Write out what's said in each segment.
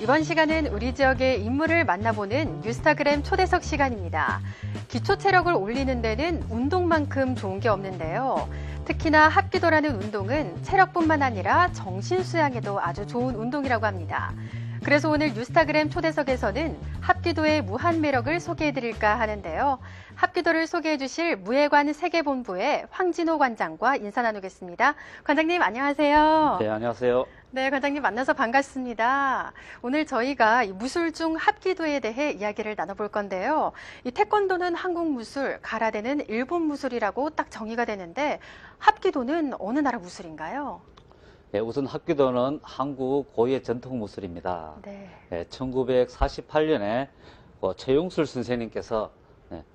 이번 시간은 우리 지역의 인물을 만나보는 뉴스타그램 초대석 시간입니다. 기초 체력을 올리는 데는 운동만큼 좋은 게 없는데요. 특히나 합기도라는 운동은 체력뿐만 아니라 정신수양에도 아주 좋은 운동이라고 합니다. 그래서 오늘 뉴스타그램 초대석에서는 합기도의 무한 매력을 소개해드릴까 하는데요. 합기도를 소개해 주실 무예관 세계본부의 황진호 관장과 인사 나누겠습니다. 관장님 안녕하세요. 네, 안녕하세요. 네, 관장님 만나서 반갑습니다. 오늘 저희가 이 무술 중 합기도에 대해 이야기를 나눠볼 건데요. 이 태권도는 한국 무술, 가라데는 일본 무술이라고 딱 정의가 되는데 합기도는 어느 나라 무술인가요? 네, 우선 합기도는 한국 고유의 전통 무술입니다. 네. 1948년에 최용술 선생님께서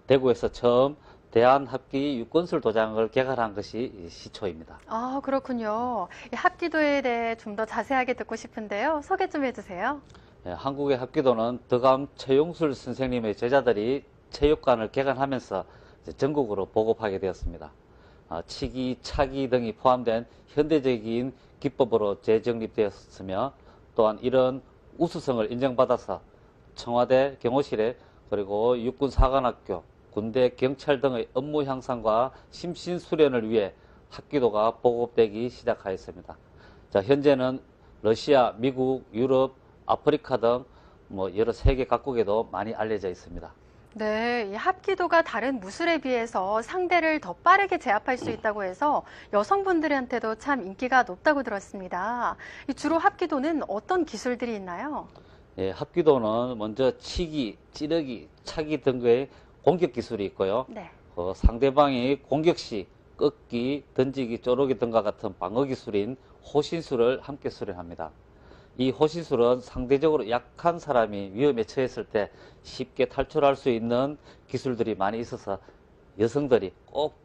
대구에서 처음 대한합기 육건술 도장을 개발한 것이 시초입니다. 아, 그렇군요. 이 합기도에 대해 좀 더 자세하게 듣고 싶은데요. 소개 좀 해주세요. 한국의 합기도는 덕암 최용술 선생님의 제자들이 체육관을 개관하면서 전국으로 보급하게 되었습니다. 치기, 차기 등이 포함된 현대적인 기법으로 재정립되었으며 또한 이런 우수성을 인정받아서 청와대 경호실에 그리고 육군사관학교, 군대, 경찰 등의 업무 향상과 심신 수련을 위해 합기도가 보급되기 시작하였습니다. 자, 현재는 러시아, 미국, 유럽, 아프리카 등 여러 세계 각국에도 많이 알려져 있습니다. 네, 이 합기도가 다른 무술에 비해서 상대를 더 빠르게 제압할 수 있다고 해서 여성분들한테도 참 인기가 높다고 들었습니다. 주로 합기도는 어떤 기술들이 있나요? 예, 합기도는 먼저 치기, 찌르기, 차기 등의 공격 기술이 있고요. 네. 상대방이 공격 시 꺾기, 던지기, 쪼르기 등과 같은 방어 기술인 호신술을 함께 수련합니다. 이 호신술은 상대적으로 약한 사람이 위험에 처했을 때 쉽게 탈출할 수 있는 기술들이 많이 있어서 여성들이 꼭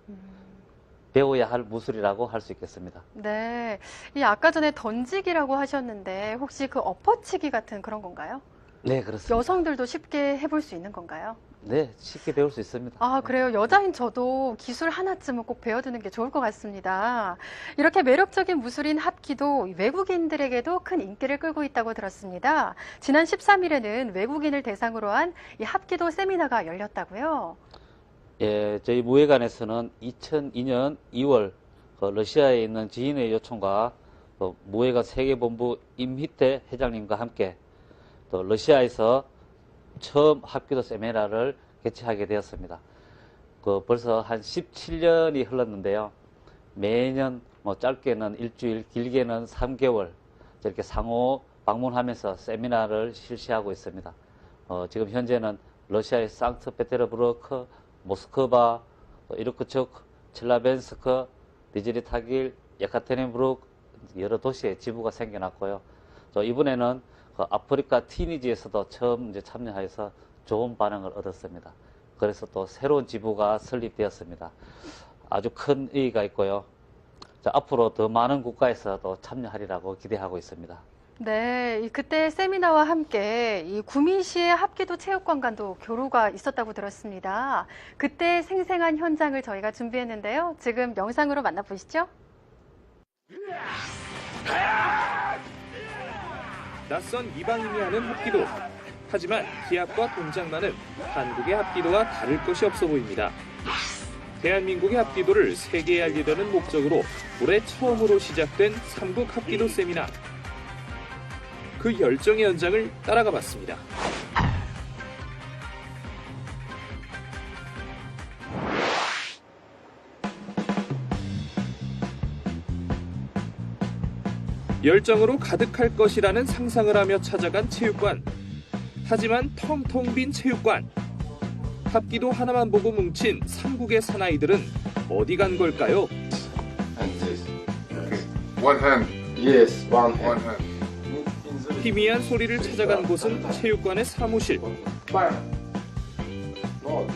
배워야 할 무술이라고 할 수 있겠습니다. 네, 이 아까 전에 던지기라고 하셨는데 혹시 그 엎어치기 같은 그런 건가요? 네, 그렇습니다. 여성들도 쉽게 해볼 수 있는 건가요? 네, 쉽게 배울 수 있습니다. 아, 그래요? 여자인 저도 기술 하나쯤은 꼭 배워두는 게 좋을 것 같습니다. 이렇게 매력적인 무술인 합기도 외국인들에게도 큰 인기를 끌고 있다고 들었습니다. 지난 13일에는 외국인을 대상으로 한 이 합기도 세미나가 열렸다고요? 예, 저희 무예관에서는 2002년 2월 러시아에 있는 지인의 요청과 무예관 세계본부 임희태 회장님과 함께 또 러시아에서 처음 합기도 세미나를 개최하게 되었습니다. 벌써 한 17년이 흘렀는데요. 매년 짧게는 일주일, 길게는 3개월 이렇게 상호 방문하면서 세미나를 실시하고 있습니다. 지금 현재는 러시아의 상트페테르부르크, 모스크바, 이르크초크, 첼라벤스크, 니지리타길, 예카테린부르크 여러 도시에 지부가 생겨났고요. 또 이번에는 아프리카 티니지에서도 처음 참여해서 좋은 반응을 얻었습니다. 그래서 또 새로운 지부가 설립되었습니다. 아주 큰 의의가 있고요. 자, 앞으로 더 많은 국가에서 또 참여하리라고 기대하고 있습니다. 네, 그때 세미나와 함께 이 구미시의 합기도 체육관과도 교류가 있었다고 들었습니다. 그때 생생한 현장을 저희가 준비했는데요. 지금 영상으로 만나보시죠. 낯선 이방인이 하는 합기도. 하지만 기합과 동작만은 한국의 합기도와 다를 것이 없어 보입니다. 대한민국의 합기도를 세계에 알리려는 목적으로 올해 처음으로 시작된 삼국 합기도 세미나. 그 열정의 현장을 따라가 봤습니다. 열정으로 가득할 것이라는 상상을 하며 찾아간 체육관. 하지만 텅텅 빈 체육관. 합기도 하나만 보고 뭉친 삼국의 사나이들은 어디 간 걸까요? One hand. Yes, one One hand. hand. 희미한 소리를 찾아간 곳은 체육관의 사무실. Fire. No.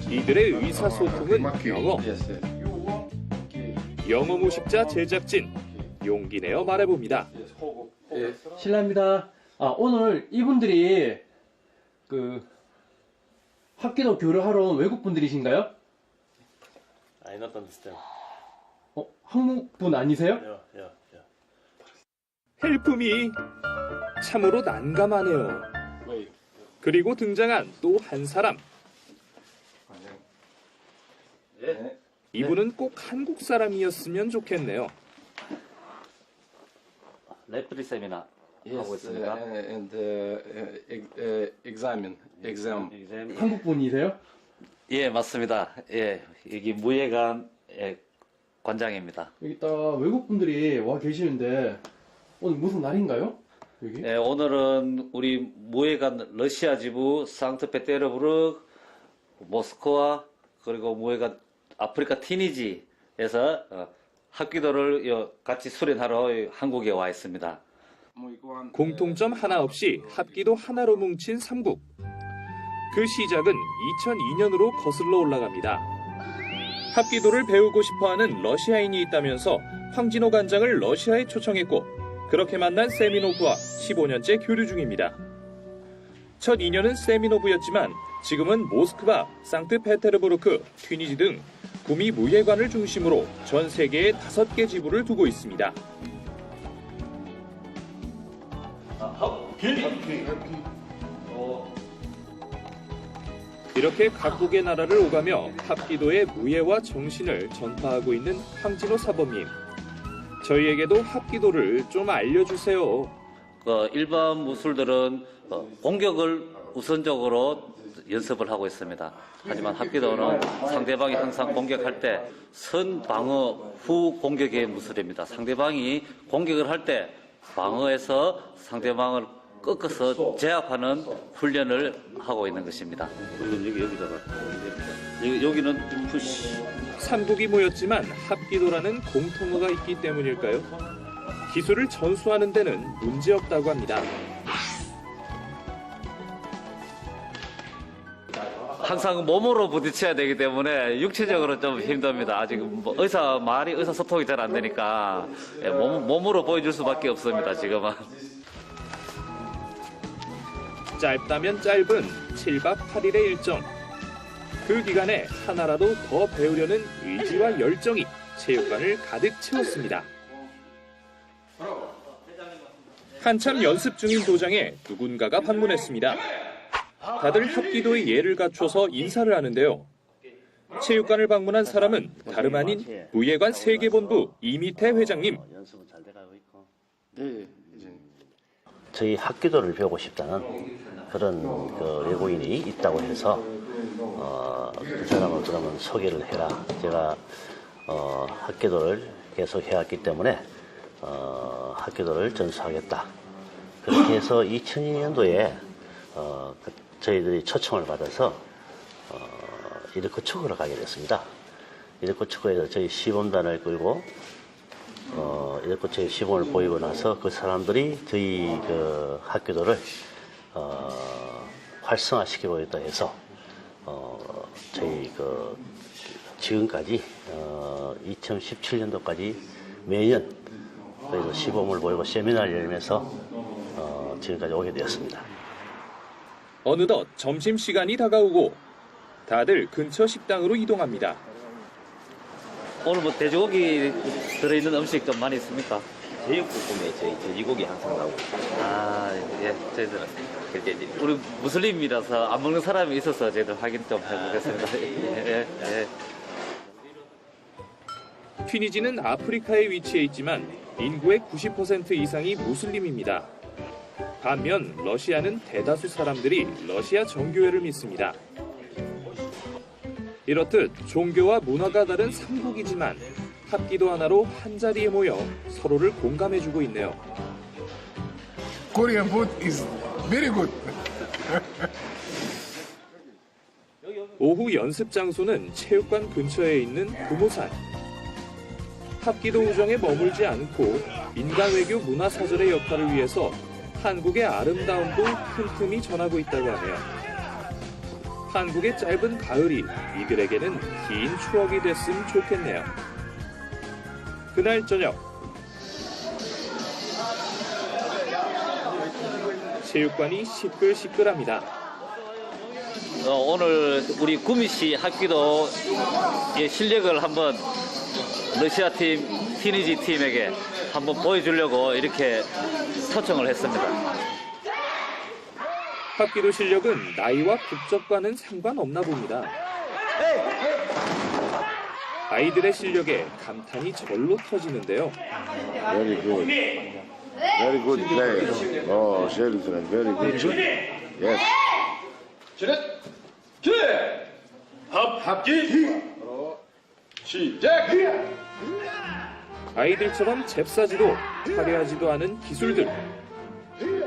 이들의 의사소통은 영어. Yes, yes. You want? Okay. 영어 모식자 제작진. 용기 내어 말해봅니다. Yes, hold. 예, 실례합니다. 오늘 이분들이 합기도 교류하러 온 외국 분들이신가요? I not understand. 한국 분 아니세요? Yeah, yeah, yeah. 헬프미. 참으로 난감하네요. Wait. 그리고 등장한 또 한 사람. 예. 이분은 꼭 한국 사람이었으면 좋겠네요. 레프리 세미나 하고 Yes, 있습니다. and exam. 한국 분이세요? 예, 맞습니다. 예, 여기 무예관 관장입니다. 여기 딱 외국 분들이 와 계시는데 오늘 무슨 날인가요? 여기? 예, 오늘은 우리 무예관 러시아 지부 상트페테르부르크, 모스크바 그리고 무예관 아프리카 티니지에서 합기도를 같이 수련하러 한국에 와 있습니다. 공통점 하나 없이 합기도 하나로 뭉친 삼국. 그 시작은 2002년으로 거슬러 올라갑니다. 합기도를 배우고 싶어하는 러시아인이 있다면서 황진호 관장을 러시아에 초청했고 그렇게 만난 세미노브와 15년째 교류 중입니다. 첫 인연은 세미노브였지만 지금은 모스크바, 상트페테르부르크, 튀니지 등 구미 무예관을 중심으로 전 세계에 5개 지부를 두고 있습니다. 이렇게 각국의 나라를 오가며 합기도의 무예와 정신을 전파하고 있는 황진호 사범님. 저희에게도 합기도를 좀 알려주세요. 일반 무술들은 공격을 우선적으로 연습을 하고 있습니다. 하지만 합기도는 상대방이 항상 공격할 때 선방어 후 공격의 무술입니다. 상대방이 공격을 할 때 방어해서 상대방을 꺾어서 제압하는 훈련을 하고 있는 것입니다. 여기는 푸시. 삼국이 모였지만 합기도라는 공통어가 있기 때문일까요? 기술을 전수하는 데는 문제없다고 합니다. 항상 몸으로 부딪혀야 되기 때문에 육체적으로 좀 힘듭니다. 아직 의사소통이 잘 안 되니까 몸으로 보여줄 수밖에 없습니다. 지금은. 짧다면 짧은 7박 8일의 일정. 그 기간에 하나라도 더 배우려는 의지와 열정이 체육관을 가득 채웠습니다. 한참 연습 중인 도장에 누군가가 방문했습니다. 다들 합기도의 예를 갖춰서 인사를 하는데요. 체육관을 방문한 사람은 다름 아닌 무예관 세계본부 이미태 회장님. 네, 이제 저희 합기도를 배우고 싶다는 그런 외국인이 있다고 해서 그 사람을 그러면 소개를 해라. 제가 합기도를 계속 해왔기 때문에 합기도를 전수하겠다. 그렇게 해서 2002년도에 저희들이 초청을 받아서 이르크초크로 가게 됐습니다. 이르크초크에서 저희 시범단을 끌고 이르크초크의 시범을 보이고 나서 그 사람들이 저희 그 합기도를 활성화시키고 있다 해서 저희 지금까지 2017년도까지 매년 그래서 시범을 보이고 세미나를 열면서 지금까지 오게 되었습니다. 어느덧 점심시간이 다가오고 다들 근처 식당으로 이동합니다. 오늘 뭐 돼지고기 들어있는 음식 좀 많이 있습니까? 제육볶음에 저희 돼지고기 항상 나오고 아, 예, 저희들은 우리 무슬림이라서 안 먹는 사람이 있어서 저희들 확인 좀 해보겠습니다. 예, 예. 튀니지는 아프리카에 위치해 있지만 인구의 90% 이상이 무슬림입니다. 반면 러시아는 대다수 사람들이 러시아 정교회를 믿습니다. 이렇듯 종교와 문화가 다른 삼국이지만 합기도 하나로 한자리에 모여 서로를 공감해주고 있네요. Korean food is very good. 오후 연습 장소는 체육관 근처에 있는 금오산. 합기도 우정에 머물지 않고 민간외교 문화사절의 역할을 위해서 한국의 아름다움도 틈틈이 전하고 있다고 하네요. 한국의 짧은 가을이 이들에게는 긴 추억이 됐으면 좋겠네요. 그날 저녁 체육관이 시끌시끌합니다. 오늘 우리 구미시 합기도의 실력을 한번 러시아 팀, 티니지 팀에게 한번 보여주려고 이렇게 초청을 했습니다. 합기도 실력은 나이와 국적과는 상관없나 봅니다. 아이들의 실력에 감탄이 절로 터지는데요. Very good. Very good player. Oh, children, very good children. Yes. 아이들처럼 잽싸지도 화려하지도 않은 기술들.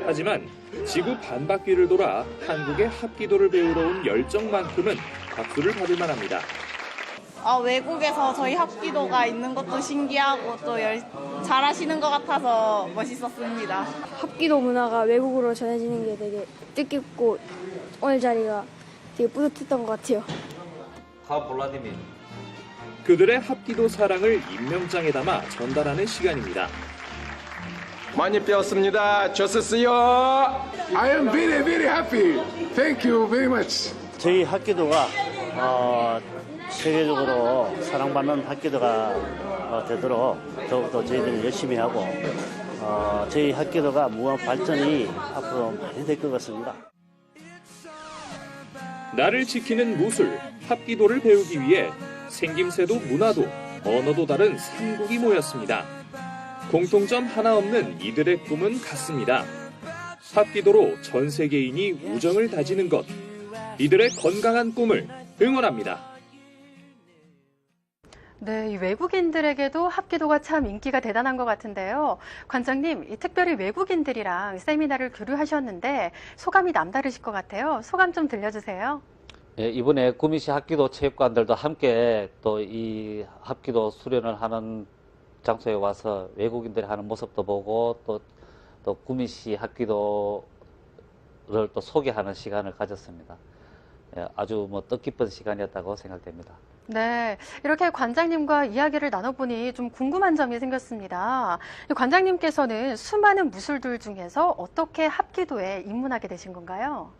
하지만 지구 반바퀴를 돌아 한국의 합기도를 배우러 온 열정만큼은 박수를 받을 만합니다. 외국에서 저희 합기도가 있는 것도 신기하고 또 잘하시는 것 같아서 멋있었습니다. 합기도 문화가 외국으로 전해지는 게 되게 뜻깊고 오늘 자리가 되게 뿌듯했던 것 같아요. 블라디미르. 그들의 합기도 사랑을 임명장에 담아 전달하는 시간입니다. 많이 배웠습니다. 좋았어요. I am very, very happy. Thank you very much. 저희 합기도가 세계적으로 사랑받는 합기도가 되도록 더욱더 저희들이 열심히 하고 저희 합기도가 무한 발전이 앞으로 많이 될 것 같습니다. 나를 지키는 무술, 합기도를 배우기 위해 생김새도 문화도 언어도 다른 3국이 모였습니다. 공통점 하나 없는 이들의 꿈은 같습니다. 합기도로 전 세계인이 우정을 다지는 것. 이들의 건강한 꿈을 응원합니다. 네, 이 외국인들에게도 합기도가 참 인기가 대단한 것 같은데요. 관장님, 특별히 외국인들이랑 세미나를 교류하셨는데 소감이 남다르실 것 같아요. 소감 좀 들려주세요. 예, 이번에 구미시 합기도 체육관들도 함께 또 이 합기도 수련을 하는 장소에 와서 외국인들이 하는 모습도 보고 또 구미시 합기도를 또 소개하는 시간을 가졌습니다. 예, 아주 뜻깊은 시간이었다고 생각됩니다. 네, 이렇게 관장님과 이야기를 나눠보니 좀 궁금한 점이 생겼습니다. 관장님께서는 수많은 무술들 중에서 어떻게 합기도에 입문하게 되신 건가요?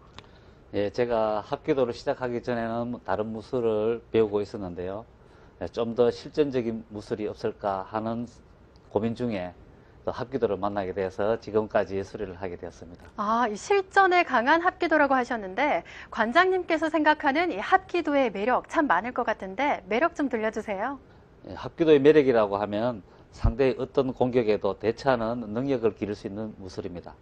예, 제가 합기도를 시작하기 전에는 다른 무술을 배우고 있었는데요. 좀 더 실전적인 무술이 없을까 하는 고민 중에 또 합기도를 만나게 돼서 지금까지 수련을 하게 되었습니다. 이 실전에 강한 합기도라고 하셨는데 관장님께서 생각하는 이 합기도의 매력 참 많을 것 같은데 매력 좀 들려주세요. 예, 합기도의 매력이라고 하면 상대의 어떤 공격에도 대처하는 능력을 기를 수 있는 무술입니다.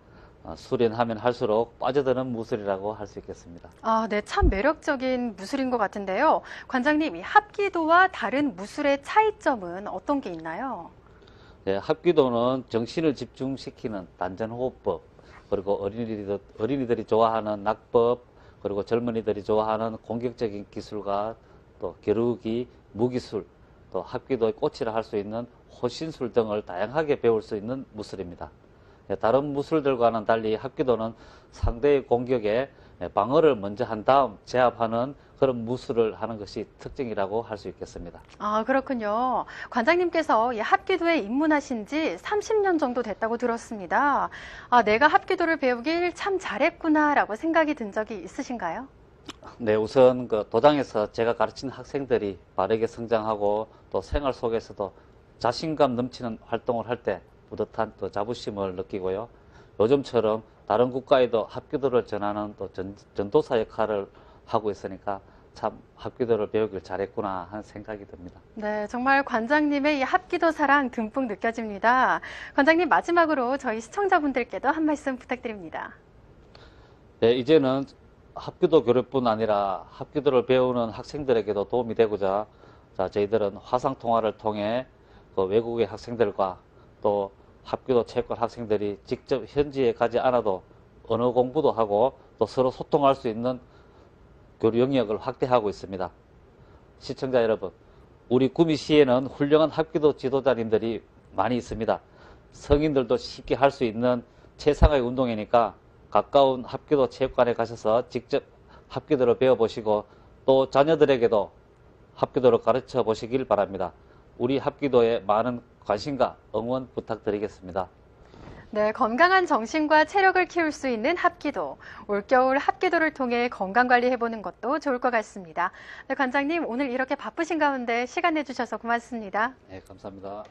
수련하면 할수록 빠져드는 무술이라고 할 수 있겠습니다. 네, 참 매력적인 무술인 것 같은데요. 관장님, 이 합기도와 다른 무술의 차이점은 어떤 게 있나요? 네, 합기도는 정신을 집중시키는 단전호흡법, 그리고 어린이들이 좋아하는 낙법, 그리고 젊은이들이 좋아하는 공격적인 기술과 또 겨루기, 무기술, 또 합기도의 꽃이라 할 수 있는 호신술 등을 다양하게 배울 수 있는 무술입니다. 다른 무술들과는 달리 합기도는 상대의 공격에 방어를 먼저 한 다음 제압하는 그런 무술을 하는 것이 특징이라고 할 수 있겠습니다. 그렇군요. 관장님께서 이 합기도에 입문하신 지 30년 정도 됐다고 들었습니다. 내가 합기도를 배우길 참 잘했구나라고 생각이 든 적이 있으신가요? 네, 우선 도장에서 제가 가르친 학생들이 바르게 성장하고 또 생활 속에서도 자신감 넘치는 활동을 할 때 뿌듯한 또 자부심을 느끼고요. 요즘처럼 다른 국가에도 합기도를 전하는 또 전도사 역할을 하고 있으니까 참 합기도를 배우길 잘했구나 하는 생각이 듭니다. 네, 정말 관장님의 이 합기도 사랑 듬뿍 느껴집니다. 관장님, 마지막으로 저희 시청자분들께도 한 말씀 부탁드립니다. 네, 이제는 합기도 교류뿐 아니라 합기도를 배우는 학생들에게도 도움이 되고자 저희들은 화상통화를 통해 외국의 학생들과 또 합기도 체육관 학생들이 직접 현지에 가지 않아도 언어 공부도 하고 또 서로 소통할 수 있는 교류 영역을 확대하고 있습니다. 시청자 여러분, 우리 구미시에는 훌륭한 합기도 지도자님들이 많이 있습니다. 성인들도 쉽게 할 수 있는 최상의 운동이니까 가까운 합기도 체육관에 가셔서 직접 합기도를 배워보시고 또 자녀들에게도 합기도를 가르쳐 보시길 바랍니다. 우리 합기도에 많은 관심과 응원 부탁드리겠습니다. 네, 건강한 정신과 체력을 키울 수 있는 합기도. 올겨울 합기도를 통해 건강관리해보는 것도 좋을 것 같습니다. 네, 관장님, 오늘 이렇게 바쁘신 가운데 시간 내주셔서 고맙습니다. 네, 감사합니다.